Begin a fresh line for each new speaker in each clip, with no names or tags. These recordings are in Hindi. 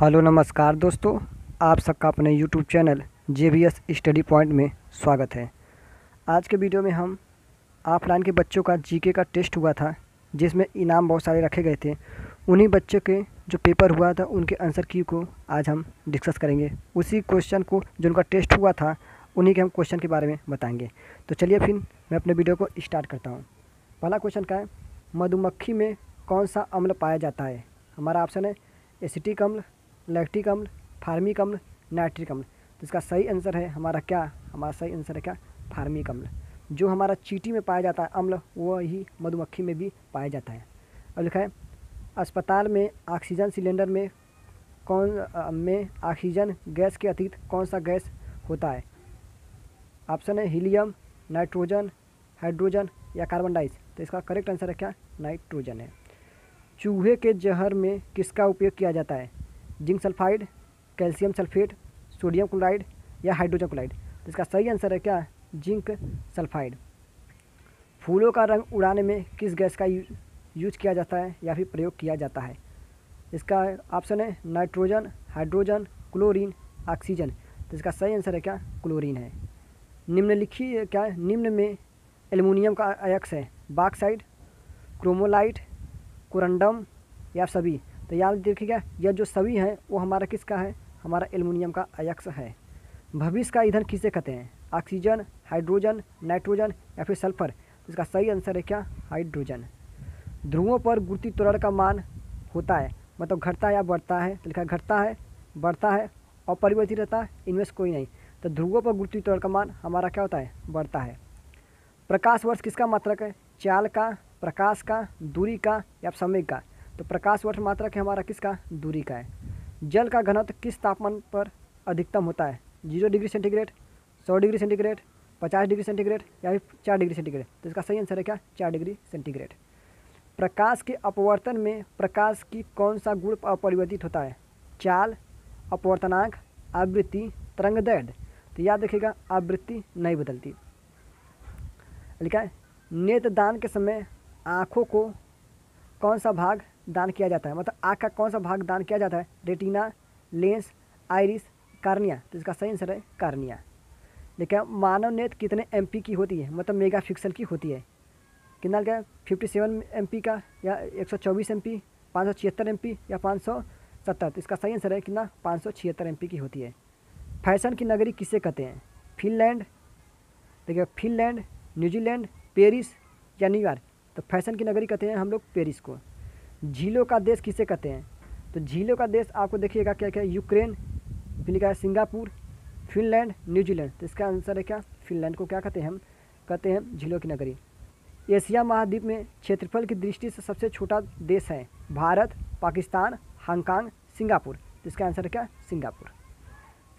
हेलो नमस्कार दोस्तों, आप सबका अपने YouTube channel JBS study point में स्वागत है। आज के वीडियो में हम ऑफलाइन के बच्चों का जीके का टेस्ट हुआ था, जिसमें इनाम बहुत सारे रखे गए थे। उन्हीं बच्चों के जो पेपर हुआ था उनके आंसर की को आज हम डिस्कस करेंगे। उसी क्वेश्चन को जो उनका टेस्ट हुआ था उन्हीं के हम क्वेश्चन के बारे में बताएंगे। तो चलिए फिर मैं अपने वीडियो को स्टार्ट करता हूँ। पहला क्वेश्चन का है, मधुमक्खी में कौन सा अम्ल पाया जाता है? हमारा ऑप्शन है एसिटिक अम्ल, लैक्टिक अम्ल, फार्मिक अम्ल, नाइट्रिक अम्ल। तो इसका सही आंसर है हमारा सही आंसर है क्या? फार्मिक अम्ल। जो हमारा चींटी में पाया जाता है अम्ल, वो ही मधुमक्खी में भी पाया जाता है। अब लिखा है, अस्पताल में ऑक्सीजन सिलेंडर में ऑक्सीजन गैस के अतिरिक्त कौन सा गैस होता है? ऑप्शन है हीलियम, नाइट्रोजन, हाइड्रोजन या कार्बन डाइऑक्साइड। तो इसका करेक्ट आंसर है क्या? नाइट्रोजन है। चूहे के जहर में किसका उपयोग किया जाता है? Zinc sulphide, calcium sulphate, sodium chloride या हाइड्रोजन क्लोराइड। तो इसका सही आंसर है क्या? Zinc sulphide. फूलों का रंग उड़ाने में किस गैस का यूज किया जाता है या फिर प्रयोग किया जाता है? इसका ऑप्शन है नाइट्रोजन, हाइड्रोजन, क्लोरीन, ऑक्सीजन। तो इसका सही आंसर है क्या? क्लोरीन है। निम्नलिखित क्या है? निम्न में एल्युमिनियम का अयस्क है बॉक्साइट, क्रोमोलाइट, कोरंडम या सभी। तो याद देखिएगा, यह जो सभी हैं वो हमारा किसका है? हमारा एल्युमिनियम का अयस्क है। भविष्य का ईंधन किसे कहते हैं? ऑक्सीजन, हाइड्रोजन, नाइट्रोजन या फिर सल्फर। तो इसका सही आंसर है क्या? हाइड्रोजन। ध्रुवों पर गुरुत्वीय त्वरण का मान होता है, मतलब घटता है या बढ़ता है? तो लिखा घटता है, बढ़ता है, अपरिवर्तित रहता है, इनमें से कोई नहीं। तो ध्रुवों पर गुरुत्वीय त्वरण का मान हमारा क्या होता है? बढ़ता है। प्रकाश वर्ष किसका मात्रक है? चाल का, प्रकाश का, दूरी का या समय का? तो प्रकाश वर्ष मात्रक है हमारा किसका? दूरी का है। जल का घनत्व किस तापमान पर अधिकतम होता है? 0 degree centigrade, 100 degree centigrade, 50 degree centigrade या फिर 4 डिग्री सेंटीग्रेड। तो इसका सही आंसर है क्या? 4 डिग्री सेंटीग्रेड। प्रकाश के अपवर्तन में प्रकाश की कौन सा गुण अपरिवर्तित होता है? चाल, अपवर्तनांक, आवृत्ति, तरंगदैर्घ्य। तो याद रखिएगा, आवृत्ति नहीं बदलती। लिखा है, नेत्रदान के समय आँखों को कौन सा भाग दान किया जाता है? मतलब आँख का कौन सा भाग दान किया जाता है? Retina, lens, iris, cornea. तो इसका सही आंसर है कार्निया। देखिए, मानव नेत्र कितने MP की होती है? मतलब मेगा पिक्सल की होती है। कितना क्या? 57 MP का या 124 MP, 576 MP या 570। तो इसका सही आंसर है कितना? 576 MP की होती है। फैशन की नगरी किसे कहते हैं? फिनलैंड, देखिए फिनलैंड, न्यूजीलैंड, पेरिस या न्यूयॉर्क। तो फैशन की नगरी कहते हैं हम लोग पेरिस को। झीलों का देश किसे कहते हैं? तो झीलों का देश आपको देखिएगा क्या क्या है? यूक्रेन, फिर लिखा है सिंगापुर, फिनलैंड, न्यूजीलैंड। तो इसका आंसर है क्या? फिनलैंड को क्या कहते हैं? हम कहते हैं झीलों की नगरी। एशिया महाद्वीप में क्षेत्रफल की दृष्टि से सबसे छोटा देश है? Bharat, Pakistan, Hong Kong, Singapore. तो इसका आंसर है क्या? सिंगापुर।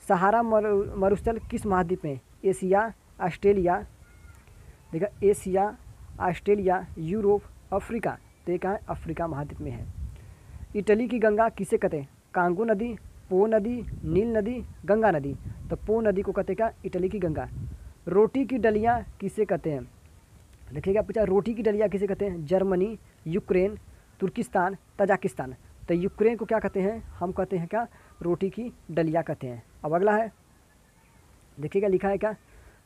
सहारा मरुस्थल किस महाद्वीप में? एशिया, ऑस्ट्रेलिया, देखा एशिया, ऑस्ट्रेलिया, यूरोप, अफ्रीका। तो ये कहाँ है? अफ्रीका महाद्वीप में है। इटली की गंगा किसे कहते हैं? कांगो नदी, पो नदी, नील नदी, गंगा नदी। तो पो नदी को कहते हैं क्या? इटली की गंगा। रोटी की डलियाँ किसे कहते हैं? देखिएगा, पूछा रोटी की डलियाँ किसे कहते हैं? जर्मनी, यूक्रेन, तुर्किस्तान, तजाकिस्तान। तो यूक्रेन को क्या कहते हैं? हम कहते हैं क्या? रोटी की डलिया कहते हैं। अब अगला है, देखिएगा लिखा है क्या?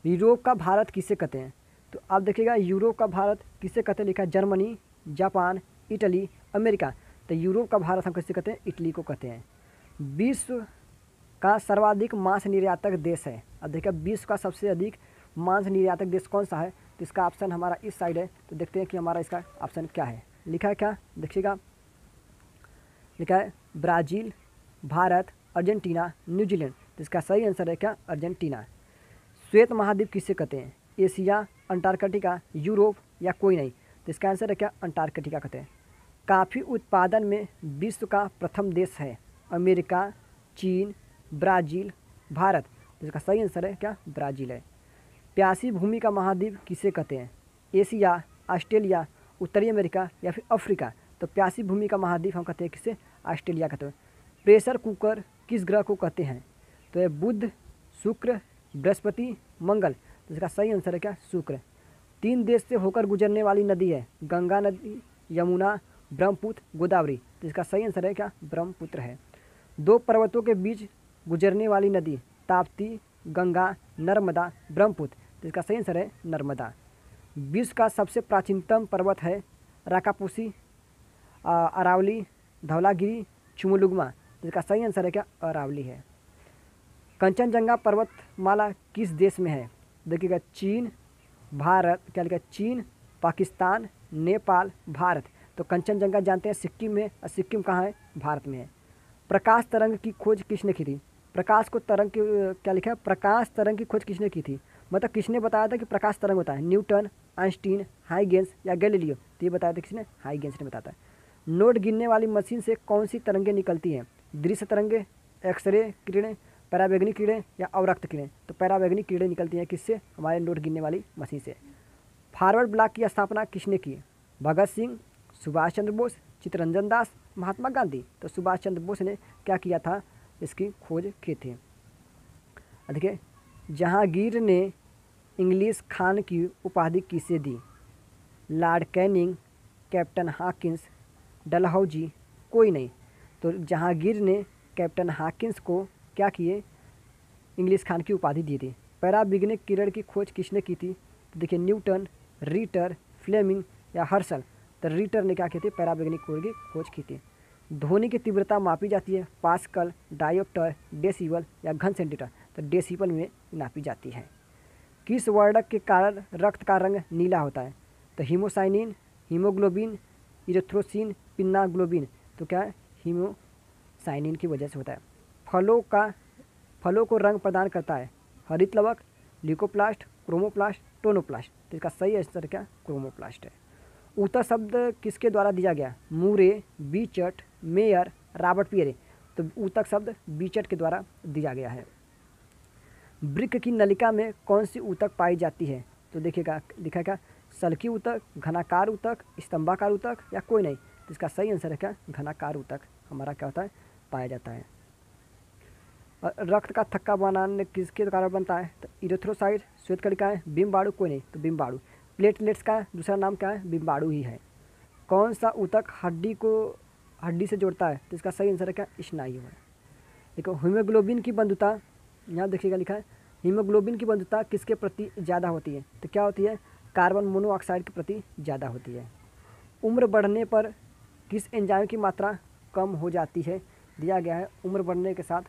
यूरोप का भारत किसे कहते हैं? तो आप देखिएगा, यूरोप का भारत किसे कहते हैं? लिखा है जर्मनी, जापान, इटली, अमेरिका। तो यूरोप का भारत हम किसे कहते हैं? इटली को कहते हैं। विश्व का सर्वाधिक मांस निर्यातक देश है? अब देखिए, विश्व का सबसे अधिक मांस निर्यातक देश कौन सा है? तो इसका ऑप्शन हमारा इस साइड है। तो देखते हैं कि हमारा इसका ऑप्शन क्या है। लिखा है क्या? देखिएगा, लिखा है ब्राज़ील, भारत, अर्जेंटीना, न्यूजीलैंड। तो इसका सही आंसर है क्या? अर्जेंटीना। श्वेत महाद्वीप किसे कहते हैं? एशिया, अंटार्कटिका, यूरोप या कोई नहीं। तो इसका आंसर है क्या? अंटार्कटिका कहते हैं। कॉफ़ी उत्पादन में विश्व का प्रथम देश है? अमेरिका, चीन, ब्राज़ील, भारत। तो इसका सही आंसर है क्या? ब्राज़ील है। प्यासी भूमि का महाद्वीप किसे कहते हैं? एशिया, ऑस्ट्रेलिया, उत्तरी अमेरिका या फिर अफ्रीका। तो प्यासी भूमि का महाद्वीप हम कहते हैं किसे? ऑस्ट्रेलिया कहते हैं। प्रेशर कुकर किस ग्रह को कहते हैं? तो ये बुध, शुक्र, बृहस्पति, मंगल। तो इसका सही आंसर है क्या? शुक्र। 3 देश से होकर गुजरने वाली नदी है? गंगा नदी, यमुना, ब्रह्मपुत्र, गोदावरी। तो इसका सही आंसर है क्या? ब्रह्मपुत्र है। दो पर्वतों के बीच गुजरने वाली नदी ताप्ती, गंगा, नर्मदा, ब्रह्मपुत्र। तो इसका सही आंसर है नर्मदा। विश्व का सबसे प्राचीनतम पर्वत है राकापुसी, अरावली, धौलागिरी, चुमलुगमा। तो इसका सही आंसर है क्या अरावली है। कंचनजंगा पर्वतमाला किस देश में है? देखिएगा चीन, भारत, क्या लिखा है चीन, पाकिस्तान, नेपाल, भारत। तो कंचनजंगा जानते हैं सिक्किम में, और सिक्किम कहाँ है? भारत में है। प्रकाश तरंग की खोज किसने की थी? प्रकाश को तरंग की क्या लिखा है? प्रकाश तरंग की खोज किसने की थी? मतलब किसने बताया था कि प्रकाश तरंग होता है? न्यूटन, आइंस्टीन, हाइगेंस या गैलीलियो? तो ये बताया था किसने? हाइगेंस ने बताया था। नोट गिनने वाली मशीन से कौन सी तरंगें निकलती हैं? दृश्य तरंगें, एक्सरे किरणें, पराबैंगनी किरणें या अवरक्त किरणें? तो पराबैंगनी किरणें निकलती हैं किससे? हमारे नोट गिनने वाली मशीन से। फॉरवर्ड ब्लॉक की स्थापना किसने की? भगत सिंह, सुभाष चंद्र बोस, चित्तरंजन दास, महात्मा गांधी। तो सुभाष चंद्र बोस ने क्या किया था? इसकी खोज की थी। देखिए जहांगीर ने इंग्लिश खान की उपाधि किसे दी? Lord Canning, Captain Hawkins, Dalhousie, कोई नहीं। तो जहांगीर ने कैप्टन हॉकिंस को क्या किए? इंग्लिश खान की उपाधि दी थी। पराबैंगनी किरण की खोज किसने की थी? तो देखिए न्यूटन, रीटर, फ्लेमिंग या हर्सल। तो रीटर ने क्या की थी? पराबैंगनी किरण की खोज की थी। ध्वनि की तीव्रता मापी जाती है पास्कल, डायोप्टर, डेसिबल या घन सेंटीमीटर। तो डेसिबल में नापी जाती है। किस वर्णक के कारण रक्त का रंग नीला होता है? तो हीमोसाइनिन, हीमोग्लोबिन, इरेथ्रोसिन, पिन्नाग्लोबिन। तो क्या है? हीमोसाइनिन की वजह से होता है। फलों को रंग प्रदान करता है हरित लवक, ल्यूकोप्लास्ट, क्रोमोप्लास्ट, टोनोप्लास्ट। तो इसका सही आंसर क्या? क्रोमोप्लास्ट है। उत्तर शब्द किसके द्वारा दिया गया? मूरे, बीचट, मेयर, रॉबर्ट पियरे। तो ऊतक शब्द बीचट के द्वारा दिया गया है। वृक्क की नलिका में कौन सी ऊतक पाई जाती है? तो देखिएगा लिखा क्या? सल्की ऊतक, घनाकार ऊतक, स्तंभाकार ऊतक या कोई नहीं। तो इसका सही आंसर है क्या? घनाकार ऊतक हमारा क्या होता है? पाया जाता है। रक्त का थक्का बनाने किसके कारण बनता है? तो इरेथ्रोसाइट, श्वेत कणिकाएं, बिम्बाणु, कोई नहीं। तो बिम्बाणु। प्लेटलेट्स का दूसरा नाम क्या है? बिम्बाणु ही है। कौन सा ऊतक हड्डी से जोड़ता है? तो इसका सही आंसर है क्या? स्नायु है। देखो हीमोग्लोबिन की बंधुता, यहाँ देखिएगा लिखा है हीमोग्लोबिन की बंधुता किसके प्रति ज़्यादा होती है? तो क्या होती है? कार्बन मोनोऑक्साइड के प्रति ज़्यादा होती है। उम्र बढ़ने पर किस एंजाइम की मात्रा कम हो जाती है? दिया गया है उम्र बढ़ने के साथ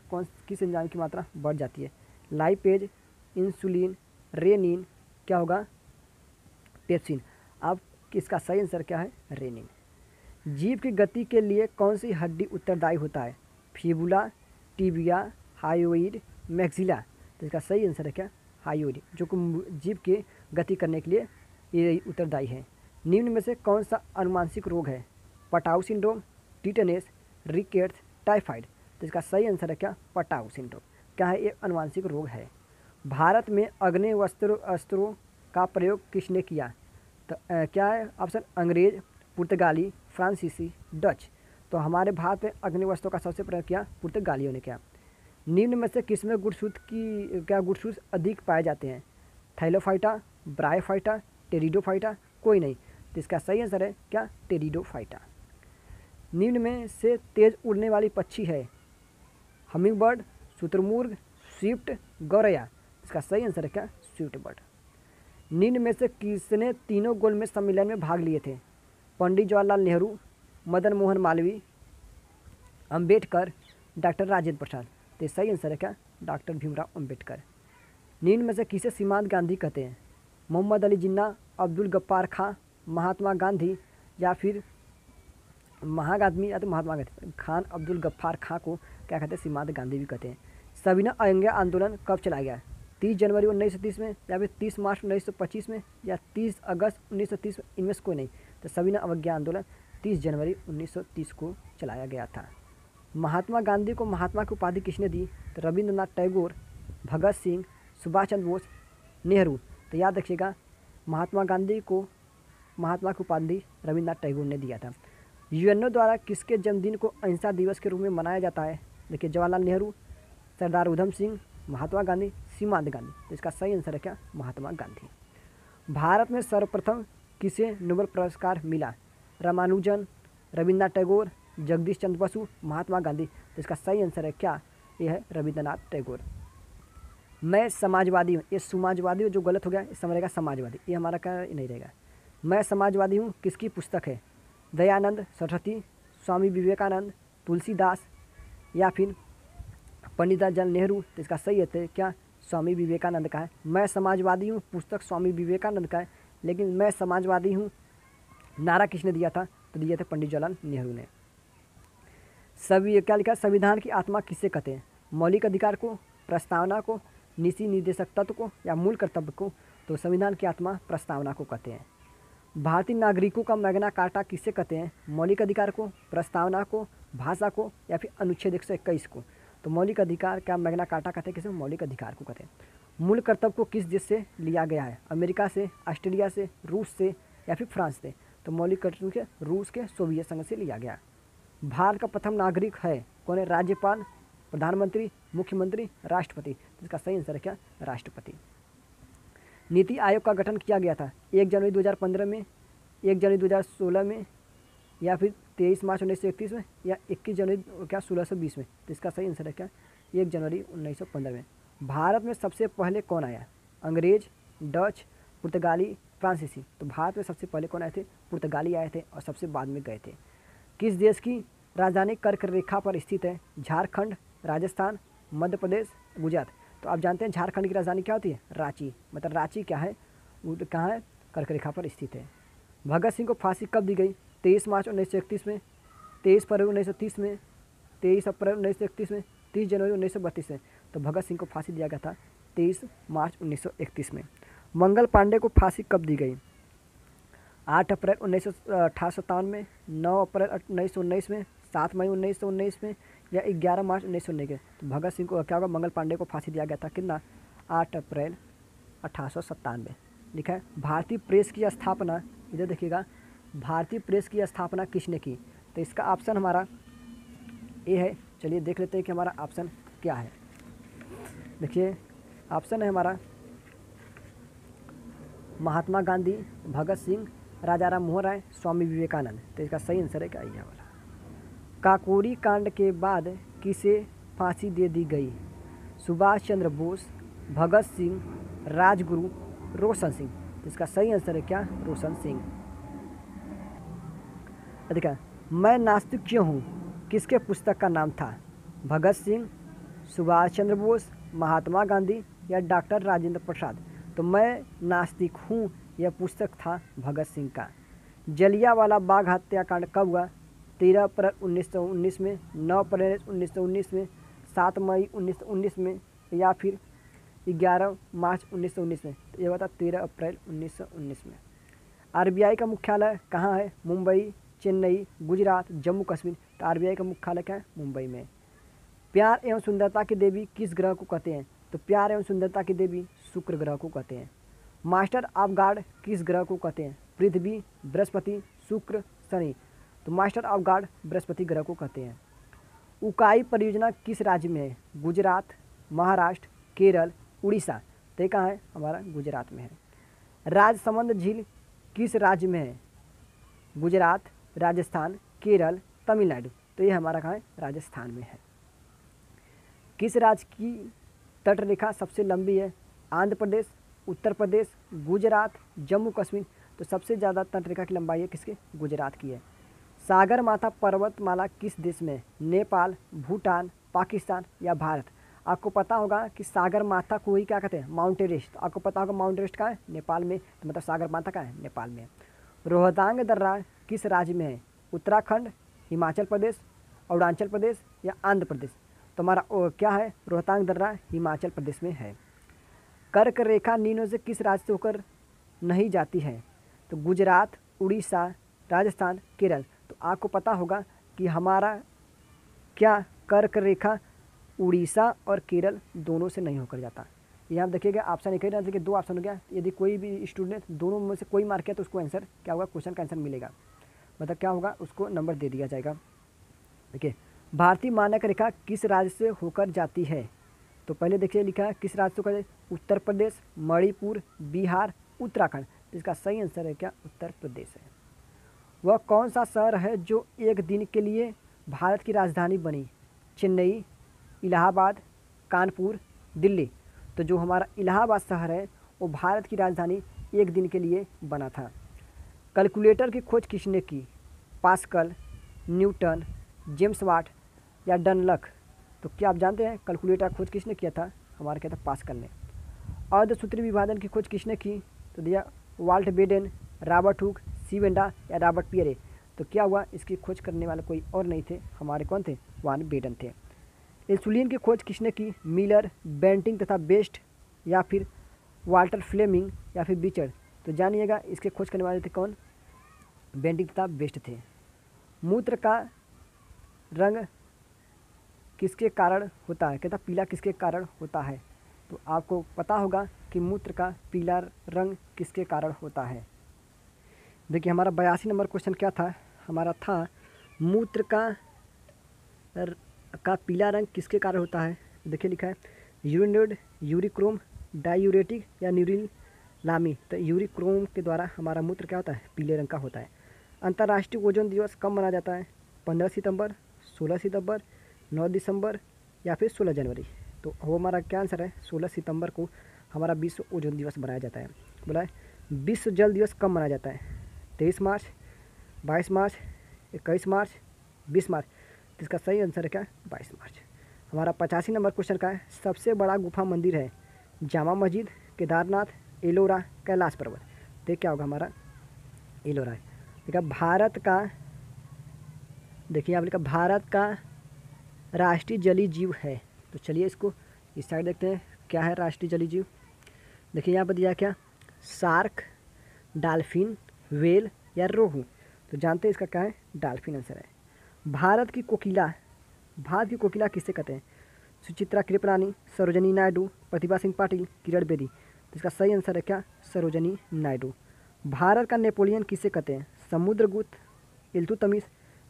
किस एंजाइम की मात्रा बढ़ जाती है? लाइपेज, इंसुलिन, रेनिन, क्या होगा? पेप्सिन। अब इसका सही आंसर क्या है? रेनिन। जीभ की गति के लिए कौन सी हड्डी उत्तरदायी होता है? Fibula, tibia, hyoid, maxilla. तो इसका सही आंसर है क्या? हायोइड, जो कि जीभ की गति करने के लिए ये उत्तरदायी है। निम्न में से कौन सा अनुवांशिक रोग है? Patau syndrome, tetanus, rickets, typhoid. तो इसका सही आंसर है क्या? Patau syndrome. क्या है? ये अनुवांशिक रोग है। भारत में अस्त्रों का प्रयोग किसने किया? तो क्या है ऑप्शन? अंग्रेज, पुर्तगाली, फ्रांसीसी, डच। तो हमारे भारत में अग्निवस्त्रों का सबसे प्रयोग किया पुर्तगालियों ने किया। निम्न में से किसमें गुणसूत्र अधिक पाए जाते हैं? थैलोफाइटा, ब्रायोफाइटा, टेरिडोफाइटा, कोई नहीं। तो इसका सही आंसर है क्या? टेरिडोफाइटा। निम्न में से तेज उड़ने वाली पक्षी है? हमिंग बर्ड, शुतुरमुर्ग, स्विफ्ट, गौरैया। इसका सही आंसर है क्या? Swift bird. निम्न में से किसने तीनों गोलमेज सम्मेलन में भाग लिए थे? पंडित जवाहरलाल नेहरू, मदन मोहन मालवीय, अंबेडकर, डॉक्टर राजेंद्र प्रसाद। तो सही आंसर है क्या? डॉक्टर भीमराव अंबेडकर। निम्न में से किसे सीमांत गांधी कहते हैं? मोहम्मद अली जिन्ना, अब्दुल गफ्फार खां, महात्मा गांधी या फिर महागामी या तो महात्मा गांधी। खान अब्दुल गफ्फार खां को क्या कहते हैं? सीमांत गांधी भी कहते हैं। सविनय अवज्ञा आंदोलन कब चलाया गया? 30 जनवरी 1930 में या फिर 30 मार्च 1925 में या 30 अगस्त 1930 में? इनमें से कोई नहीं। तो सविनय अवज्ञा आंदोलन 30 जनवरी 1930 को चलाया गया था। महात्मा गांधी को महात्मा की उपाधि किसने दी? तो रविंद्रनाथ टैगोर, भगत सिंह, सुभाष चंद्र बोस, नेहरू। तो याद रखिएगा महात्मा गांधी को महात्मा की उपाधि रविंद्रनाथ टैगोर ने दिया था। यूएनओ द्वारा किसके जन्मदिन को अहिंसा दिवस के रूप में मनाया जाता है? देखिए जवाहरलाल नेहरू, सरदार उधम सिंह, महात्मा गांधी, सीमांत गांधी। तो इसका सही आंसर है क्या? महात्मा गांधी। भारत में सर्वप्रथम किसे नोबेल पुरस्कार मिला? रामानुजन, रविंद्रनाथ टैगोर, जगदीश चंद्र बसु, महात्मा गांधी। तो इसका सही आंसर है क्या, ये है रविंद्रनाथ टैगोर। मैं समाजवादी हूँ, ये समाजवादी जो गलत हो गया, इस समय रहेगा समाजवादी, ये हमारा क्या नहीं रहेगा। मैं समाजवादी हूँ किसकी पुस्तक है, दयानंद सरस्वती, स्वामी विवेकानंद, तुलसीदास या फिर पंडित जवाहरलाल नेहरू। तो इसका सही है क्या, स्वामी विवेकानंद का है। मैं समाजवादी हूँ पुस्तक स्वामी विवेकानंद का है, लेकिन मैं समाजवादी हूँ नारा किसने दिया था, तो दिए थे पंडित जवाहरलाल नेहरू ने। सभी क्या लिखा, संविधान की आत्मा किसे कहते हैं, मौलिक अधिकार को, प्रस्तावना को, नीति निर्देशक तत्व को या मूल कर्तव्य को। तो संविधान की आत्मा प्रस्तावना को कहते हैं। भारतीय नागरिकों का मैग्ना कार्टा किसे कहते हैं, मौलिक अधिकार को, प्रस्तावना को, भाषा को या फिर अनुच्छेद 121 को। तो मौलिक अधिकार का मैग्ना कार्टा कहते हैं किसे, मौलिक अधिकार को कहते हैं। मूल कर्तव्य को किस देश से लिया गया है, अमेरिका से, ऑस्ट्रेलिया से, रूस से या फिर फ्रांस से। तो मौलिक कर्तव्य के रूस के सोवियत संघ से लिया गया। भारत का प्रथम नागरिक है कौन है, राज्यपाल, प्रधानमंत्री, मुख्यमंत्री, राष्ट्रपति। तो इसका सही आंसर है क्या, राष्ट्रपति। नीति आयोग का गठन किया गया था 1 जनवरी 2015 में, 1 जनवरी 2016 में या फिर 23 मार्च 1931 में या 21 जनवरी क्या 1620 में। तो इसका सही आंसर है क्या, 1 जनवरी 1915 में। भारत में सबसे पहले कौन आया, अंग्रेज, डच, पुर्तगाली, फ्रांसीसी। तो भारत में सबसे पहले कौन आए थे, पुर्तगाली आए थे और सबसे बाद में गए थे। किस देश की राजधानी कर्क रेखा पर स्थित है, झारखंड, राजस्थान, मध्य प्रदेश, गुजरात। तो आप जानते हैं झारखंड की राजधानी क्या होती है, रांची। मतलब रांची क्या है, वो कहाँ है, कर्क रेखा पर स्थित है। भगत सिंह को फांसी कब दी गई, 23 मार्च 1931 में, 23 फरवरी 1930 में, 23 अप्रैल 1931 में, 30 जनवरी 1932 में। तो भगत सिंह को फांसी दिया गया था 23 मार्च 1931 में। मंगल पांडे को फांसी कब दी गई, 8 अप्रैल 1957 में, 9 अप्रैल 1919 में, 7 मई 1919 में या 11 मार्च 1919 के। तो भगत सिंह को क्या होगा, मंगल पांडे को फांसी दिया गया था कितना, 8 अप्रैल 1897। लिखा है भारतीय प्रेस की स्थापना, इधर देखिएगा, भारतीय प्रेस की स्थापना किसने की। तो इसका ऑप्शन हमारा ए है। चलिए देख लेते हैं कि हमारा ऑप्शन क्या है। देखिए ऑप्शन है हमारा महात्मा गांधी, भगत सिंह, राजा राम मोहन राय, स्वामी विवेकानंद। तो इसका सही आंसर है क्या, ये वाला। काकोरी कांड के बाद किसे फांसी दे दी गई, सुभाष चंद्र बोस, भगत सिंह, राजगुरु, रोशन सिंह। तो इसका सही आंसर है क्या, रोशन सिंह। देखा, मैं नास्तिक क्यों हूँ किसके पुस्तक का नाम था, भगत सिंह, सुभाष चंद्र बोस, महात्मा गांधी या डॉक्टर राजेंद्र प्रसाद। तो मैं नास्तिक हूँ यह पुस्तक था भगत सिंह का। जलियांवाला बाग हत्याकांड कब हुआ, 13 अप्रैल 1919 में, 9 अप्रैल 1919 में, 7 मई 1919 में या फिर 11 मार्च 1919 में। तो ये बता 13 अप्रैल 1919 में। आरबीआई का मुख्यालय कहाँ है, मुंबई, चेन्नई, गुजरात, जम्मू कश्मीर। तो आरबीआई का मुख्यालय क्या है, मुंबई में। प्यार एवं सुंदरता की देवी किस ग्रह को कहते हैं, तो प्यार एवं सुंदरता की देवी शुक्र ग्रह को कहते हैं। मास्टर ऑफ गॉड किस ग्रह को कहते हैं, पृथ्वी, बृहस्पति, शुक्र, शनि। तो मास्टर ऑफ गॉड बृहस्पति ग्रह को कहते हैं। उकाई परियोजना किस राज्य में है, गुजरात, महाराष्ट्र, केरल, उड़ीसा। तो ये कहाँ है, हमारा गुजरात में है। राजसमंद झील किस राज्य में है, गुजरात, राजस्थान, केरल, तमिलनाडु। तो ये हमारा कहाँ है, राजस्थान में है। किस राज्य की तट रेखा सबसे लंबी है, आंध्र प्रदेश, उत्तर प्रदेश, गुजरात, जम्मू कश्मीर। तो सबसे ज़्यादा तट रेखा की लंबाई है किसके, गुजरात की है। सागर माथा पर्वतमाला किस देश में, नेपाल, भूटान, पाकिस्तान या भारत। आपको पता होगा कि सागर माथा को ही क्या कहते हैं, माउंट एवरेस्ट। तो आपको पता होगा माउंट एवरेस्ट का है नेपाल में, तो मतलब सागर माथा का है नेपाल में। रोहतांग दर्रा किस राज्य में है, उत्तराखंड, हिमाचल प्रदेश, अरुणाचल प्रदेश या आंध्र प्रदेश। तो हमारा क्या है, रोहतांग दर्रा हिमाचल प्रदेश में है। कर्क रेखा निम्न से किस राज्य से होकर नहीं जाती है, तो गुजरात, उड़ीसा, राजस्थान, केरल। तो आपको पता होगा कि हमारा क्या कर्क रेखा उड़ीसा और केरल दोनों से नहीं होकर जाता। यहाँ देखिएगा ऑप्शन एक ही, देखिए 2 ऑप्शन हो गया। यदि कोई भी स्टूडेंट दोनों में से कोई मार्क किया तो उसको आंसर क्या होगा, क्वेश्चन का आंसर मिलेगा, मतलब क्या होगा, उसको नंबर दे दिया जाएगा। देखिए भारतीय मानक रेखा किस राज्य से होकर जाती है, तो पहले देखिए लिखा है किस राज्य से होकर, उत्तर प्रदेश, मणिपुर, बिहार, उत्तराखंड। तो इसका सही आंसर है क्या, उत्तर प्रदेश है। वह कौन सा शहर है जो एक दिन के लिए भारत की राजधानी बनी? चेन्नई, इलाहाबाद, कानपुर, दिल्ली। तो जो हमारा इलाहाबाद शहर है वो भारत की राजधानी एक दिन के लिए बना था। कैलकुलेटर की खोज किसने की? पास्कल, न्यूटन, जेम्स वाट या डनलक। तो क्या आप जानते हैं कैलकुलेटर खोज किसने किया था? हमारा क्या था? पास्कल ने। अर्धसूत्री विभाजन की खोज किसने की? तो दिया वाल्ट बेडेन, रॉबर्ट हुक, सी वेंडा या रॉबर्ट पियरे। तो क्या हुआ? इसकी खोज करने वाले कोई और नहीं थे, हमारे कौन थे? वान बेडन थे। इंसुलिन की खोज किसने की? मिलर, बेंटिंग तथा बेस्ट या फिर वाल्टर फ्लेमिंग या फिर बीचर। तो जानिएगा इसके खोज करने वाले थे कौन? बेंटिंग तथा बेस्ट थे। मूत्र का रंग किसके कारण होता है? कहता पीला किसके कारण होता है? तो आपको पता होगा कि मूत्र का पीला रंग किसके कारण होता है। देखिए हमारा 82 नंबर क्वेश्चन क्या था? हमारा था मूत्र का पीला रंग किसके कारण होता है? देखिए लिखा है यूरिनोइड, यूरिक्रोम, डायूरेटिक या न्यूरिलामी। तो यूरिक्रोम के द्वारा हमारा मूत्र क्या होता है? पीले रंग का होता है। अंतर्राष्ट्रीय ओजोन दिवस कब मनाया जाता है? 15 सितंबर, 16 सितंबर, 9 दिसंबर या फिर 16 जनवरी। तो वो हमारा क्या आंसर है? 16 सितंबर को हमारा विश्व ओजोन दिवस मनाया जाता है। बोला है विश्व जल दिवस कब मनाया जाता है? 23 मार्च, 22 मार्च, 21 मार्च, 20 मार्च। तो इसका सही आंसर है क्या? 22 मार्च। हमारा 85 नंबर क्वेश्चन का है सबसे बड़ा गुफा मंदिर है? जामा मस्जिद, केदारनाथ, एलोरा, कैलाश पर्वत। तो क्या होगा हमारा? एलोरा है। देखा भारत का, देखिए आप लिखा भारत का राष्ट्रीय जलीय जीव है। तो चलिए इसको इस साइड देखते हैं क्या है राष्ट्रीय जलीय जीव। देखिए यहाँ पर दिया क्या? शार्क, डॉल्फिन, व्हेल या रोहू। तो जानते हैं इसका क्या है? डॉल्फिन आंसर है। भारत की कोकिला किससे कहते हैं? सुचित्रा कृपलानी, सरोजनी नायडू, प्रतिभा सिंह पाटिल, किरण बेदी। तो इसका सही आंसर है क्या? सरोजनी नायडू। भारत का नेपोलियन किससे कहते हैं? समुद्रगुप्त, इल्तुतमिश,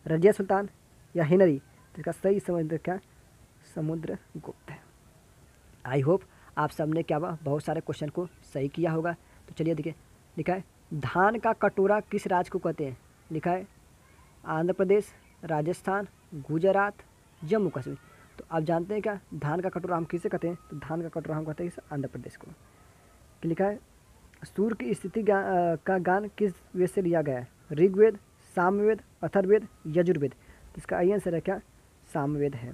रजिया सुल्तान या हेनरी। तो इसका सही समझ क्या? समुद्रगुप्त है। आई होप आप सबने क्या हुआ बहुत सारे क्वेश्चन को सही किया होगा। तो चलिए देखिए लिखा है धान का कटोरा किस राज्य को कहते हैं? लिखा है आंध्र प्रदेश, राजस्थान, गुजरात, जम्मू कश्मीर। तो आप जानते हैं क्या धान का कटोरा हम किसे कहते हैं? तो धान का कटोरा हम कहते हैं आंध्र प्रदेश को। लिखा है सूर्य की स्थिति का गान किस वेद से लिया गया है? ऋग्वेद, सामवेद, अथर्ववेद, यजुर्वेद। तो इसका आई आंसर है क्या? सामवेद है।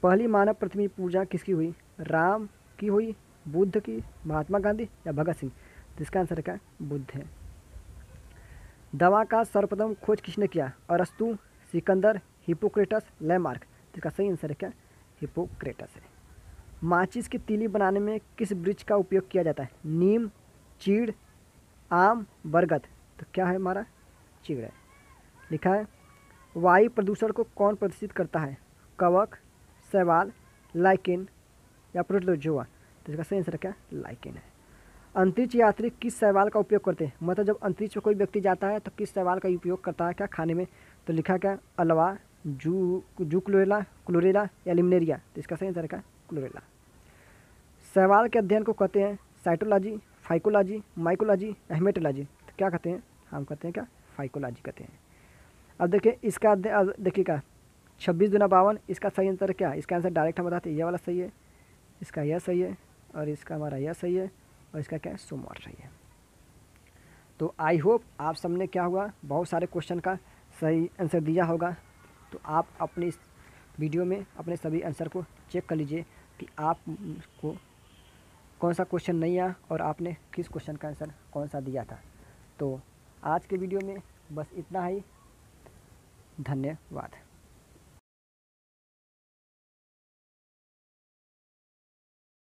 पहली मानव प्रतिमा पूजा किसकी हुई? राम की हुई, बुद्ध की, महात्मा गांधी या भगत सिंह। तो इसका आंसर है क्या? बुद्ध है। दवा का सर्वप्रथम खोज किसने किया? अरस्तु, सिकंदर, हिपोक्रेटस, लैमार्क। तो इसका सही आंसर है क्या? हिपोक्रेटस है। माचिस की तीली बनाने में किस वृक्ष का उपयोग किया जाता है? नीम, चीड़, आम, बरगद। तो क्या है हमारा? चीड़ है। लिखा है वायु प्रदूषण को कौन प्रदूषित करता है? कवक, शैवाल, लाइकेन या प्रोटोजोआ। तो इसका सही आंसर क्या? लाइकेन है। अंतरिक्ष यात्री किस शैवाल का उपयोग करते हैं? मतलब जब अंतरिक्ष में कोई व्यक्ति जाता है तो किस शैवाल का उपयोग करता है क्या खाने में? तो लिखा क्या? अल्वा, जू क्लोरेला या लिमनेरिया। तो इसका सही आंसर क्या? क्लोरेला। शैवाल के अध्ययन को कहते हैं साइटोलॉजी, फाइकोलॉजी, माइकोलॉजी या हेमेटोलॉजी। तो क्या कहते हैं? हम कहते हैं क्या? फाइकोलॉजी कहते हैं। अब देखिए इसका देखिएगा 26 दूना 52। इसका सही आंसर क्या? इसका आंसर डायरेक्ट हम बताते हैं ये वाला सही है, इसका यह सही है और इसका हमारा यह सही है और इसका क्या है? सोमवार सही है। तो आई होप आप सबने क्या हुआ बहुत सारे क्वेश्चन का सही आंसर दिया होगा। तो आप अपने इस वीडियो में अपने सभी आंसर को चेक कर लीजिए कि आपको कौन सा क्वेश्चन नहीं आया और आपने किस क्वेश्चन का आंसर कौन सा दिया था। तो आज के वीडियो में बस इतना ही। धन्यवाद।